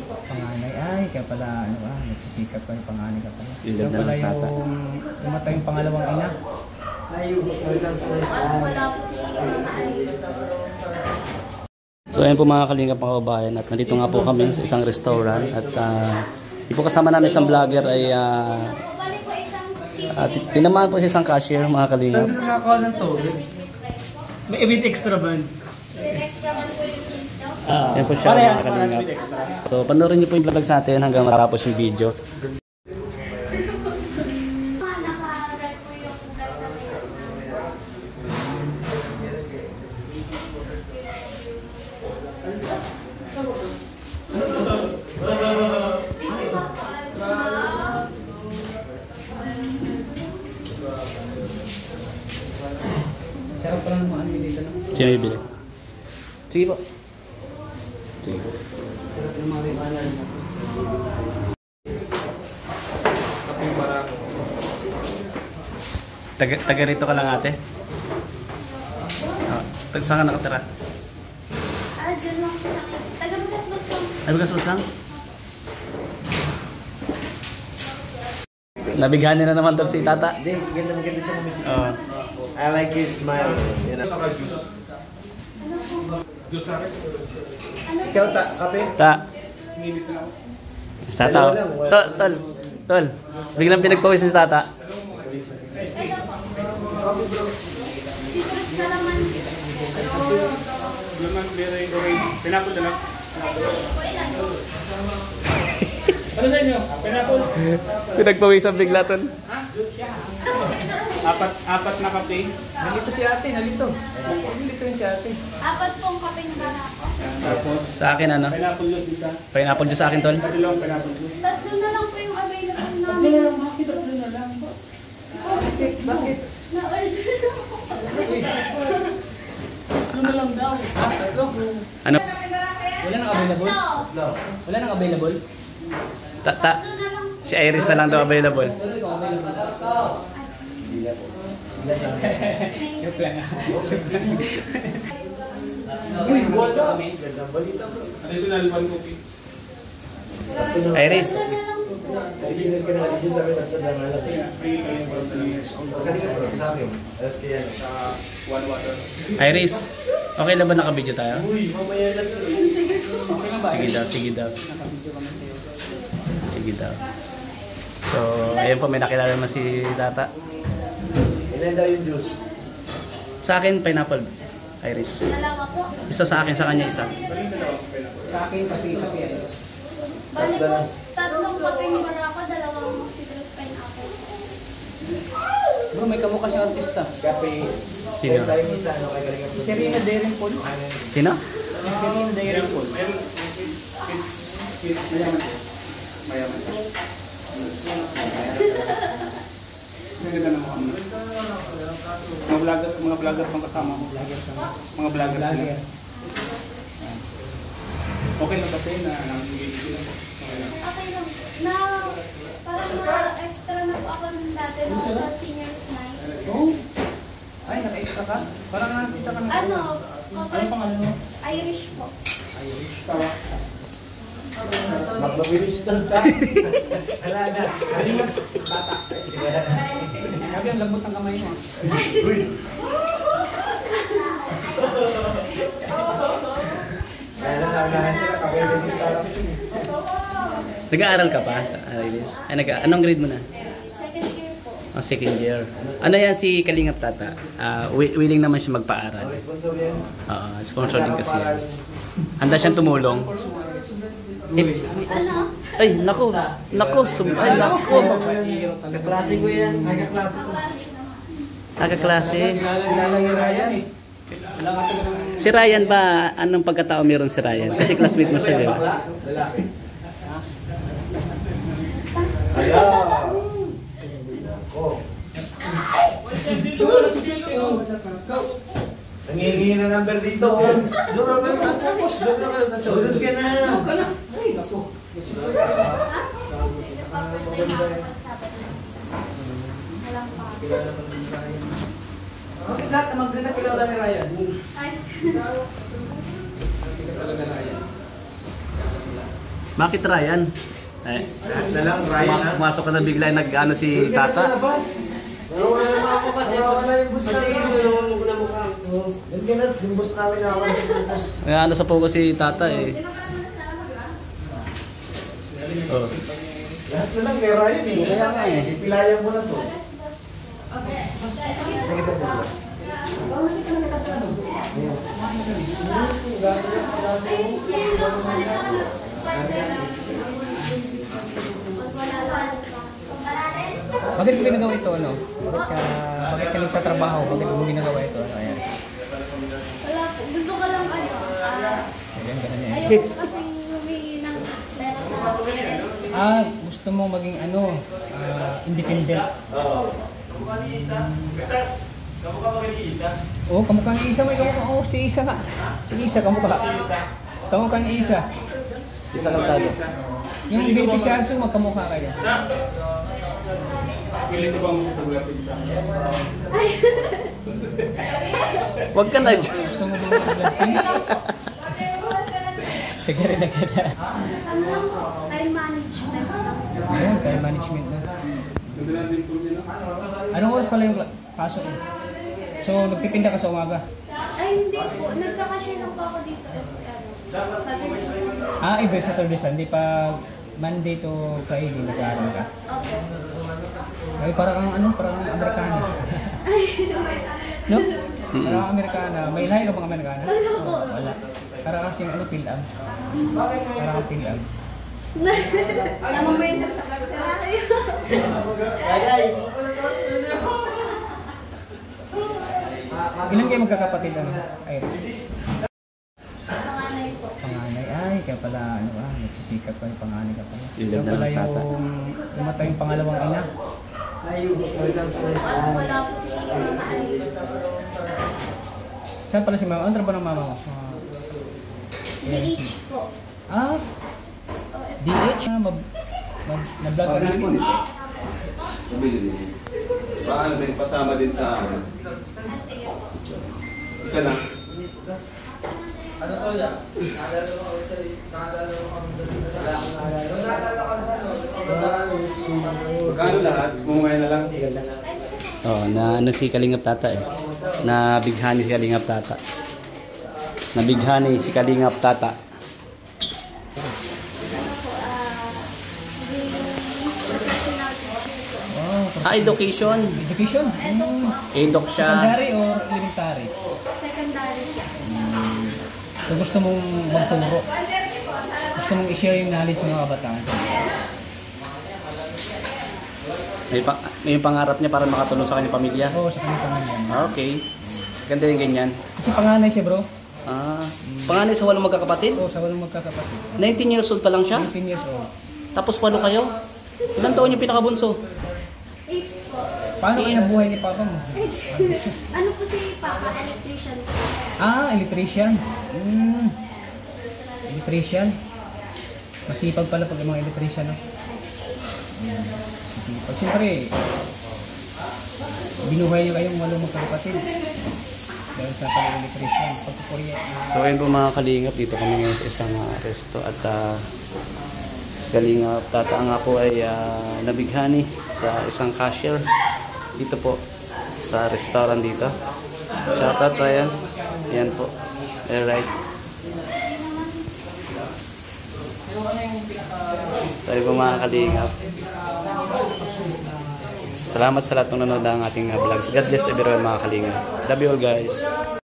Panganay. Ay, kaya pala, ano ka, nagsisikap ka yung panganay ka pala. Yung Kaya ganda pala ng tata. yung umatay yung pangalawang ina. So ayun po mga kalingap mga kabayan at nandito nga po kami sa isang restaurant at di po kasama namin isang vlogger ay tinamaan po sa isang cashier mga kalingap. Nandito na ako ng tubig. May with extra band. Yan po siya mga kalingap. So panoorin niyo po yung vlog sa atin hanggang matapos yung video. Sarap pala ng mga ano dito na. Sino bibili? Sige po. Sige po. Sarap ng mga restaurant. Kaping barako. Taga rito ka lang ate? Saan ka nakatira? Diyan lang sa akin. Taga-Bigasbas lang. Ay, Bigasbas lang? Nabighan na naman doon si tata. Hindi, maganda siya kami. Oo. I like your smile. You know? Ikaw, kape? Ta. Si tata. Tol. Biglang pinagpawis si tata. Citrus na naman. Pinapol na lang. Ano sa inyo? Pinapol? Pinagpawisan bigla ton. Apat na kape. Nalito si ate, nalito. Nalito yun si ate. 4 pong kapeng barako. Tapos, Sa akin ano? pineapple juice isa. Pineapple juice sa akin tol. Dalawang pineapple juice. 3 na lang po yung available Tatlo namin. na lang, bakit tatlo na lang? Bakit? Na-order na po. Tatlo na lang daw. Tatlo? Ano? Wala nang available? Wala nang available? Tata. Si Iris na lang daw available. Joke lang. Additional one cookie. Iris. One water. Iris. Okay na ba naka-video tayo? Okay lang ba? Sige daw. Sige daw. So, ayun po may nakilala naman si tata. Ilan daw yung juice? Sa akin, pineapple. Iris. Dalawa po. Isa sa akin, sa kanya isa. Sa akin, pati ay. Bali po, 3 kapeng barako, 2 citrus pineapple. Bro, may kamukha siyang artista. Kape. Sino? Tayong isa, ano, kay Kalinga Si Serena Daring Paul. Sino? Si Serena Daring Paul. Mayaman siya. Maganda na mukha mo. Mga vlogger pang kasama mo. Mga vlogger sila. Okay lang kasi na nang-engage sila. Okay lang. Okay lang. Parang extra na po ako ng dati nung sa seniors night. Oh? Ay, naka-extra ka? Parang nakita ka na. Ano pangalan mo? Irish po. Tawa. Magbabilistan ka. Wala na. Bata. Sabi ang lambot ng kamay mo. Kaya na sila, kape yung gusto. Nag-aaral ka pa, Iris? Ay, anong grade mo na? Second year po. Oh, second year. Ano yan si Kalingap tata? Willing naman siya magpaaral. Sponsor yan. Sponsor din kasi yan. Handa siyang tumulong. Ano? Ay, naku. Naku. Ay, naku. Kaklase ko yan. Kaklase ko. Nakaklase. Kilala ni Ryan eh. Si Ryan ba, anong pagkatao meron si Ryan? Kasi classmate mo siya, di ba? Lalaki. Ayaw. Nangingi na number dito. Sunod ka na. Ay, naku. Bakit lahat naman ganda kilala ni Ryan? Ay. Talaga Ryan. Bakit Ryan? Eh, Lahat na lang, Ryan ha. pumasok ka na bigla nag-ano si Tata. Wala na ako kasi wala yung bus namin. Wala mo na mukha ko. Yung ganat, yung bus namin na wala sa bus. Ano sa focus si Tata eh. Oh. Lahat na lang kay Ryan eh. Kaya nga eh. Ipilayan mo na to. Bakit mo ginagawa ito, ano? Bakit ka nagtatrabaho? Bakit mo ginagawa ito? Ano, ayan. Wala po. Gusto ko lang ano. Ayan, ganun yan. Ayoko kasing humingi ng pera sa parents. Gusto mo maging ano, independent. Oo, kamukha ni Isa. May kamukha. Oo, si Isa ka. Si Isa, kamukha. Kamukha ni Isa. Isa Calzado. Yung beneficiaryo, magkamukha kayo. Pilit ko bang photography sa akin? Huwag ka na dyan. Gusto mo ba mag-vlogging? Sige rin na kada. Ano lang po, time management. Ayun, time management na. Ganda lang din po nila. Anong oras pala yung pasok mo? So, nagtitinda ka sa umaga? Ay, hindi po. Nagka-cashier lang po ako dito. Saturday, Sunday. Iba Saturday, Sunday. Pag Monday to Friday, nag-aaral ka. Opo. Ay, parang ano, parang Amerikana. No? Parang Amerikana. May lahi ka bang Amerikana? Wala. Parang kasing ano, pilam. Parang pilam. Sama mo yun sa vlog sa kayo. Ilan kayo magkakapatid ano? Ay, Panganay po. panganay. Ay, kaya pala, ano ka, nagsisikap ka, panganay ka pala. Yung Yung ganda pala ng tata. yung namatay yung pangalawang ina. At wala po si Mama Ali. Saan pala si mama? Ano trabaho ng mama mo? DH po. DH? Na-vlog ka namin? Paano din pasama din sa ano? Ah, sige po. Isa lang. Magkano lahat? Mumay na lang. Oh, na ano si Kalingap Tata eh. Nabighani si Kalingap Tata. Nabighani si Kalingap Tata. Ano po, yung professional teacher po. Education. Education? Ito po, Edok siya. Secondary or elementary? secondary. So gusto mong magturo? Gusto mong i-share yung knowledge ng mga kabataan? May pangarap niya para makatulong sa kanyang pamilya. Oo, sa kanyang pamilya. Okay. Ganda yung ganyan. Kasi panganay siya bro. Panganay sa walong magkakapatid? Oo, sa walang magkakapatid. 19 years old pa lang siya? 19 years old. Tapos walo kayo? Ilang taon yung pinakabunso? 8 po. Paano kayo nabuhay ni Papa mo? Ano po si Papa? Electrician po. Electrician. Electrician. Masipag pala pag yung mga electrician, no? Masipag. Siyempre, binuhay niyo kayong walong magkakapatid. Dahil sa pag-electrician, pagkukuryat. So ayun po mga kalingap, dito kami ngayon sa isang resto at si Kalingap Tata nga po ay nabighani sa isang cashier dito po sa restaurant dito. Shoutout Ryan. Yan po. Alright. So ayun po mga kalingap. Salamat sa lahat ng nanonood ng ating vlogs. God bless everyone mga kalingap. Love you all guys.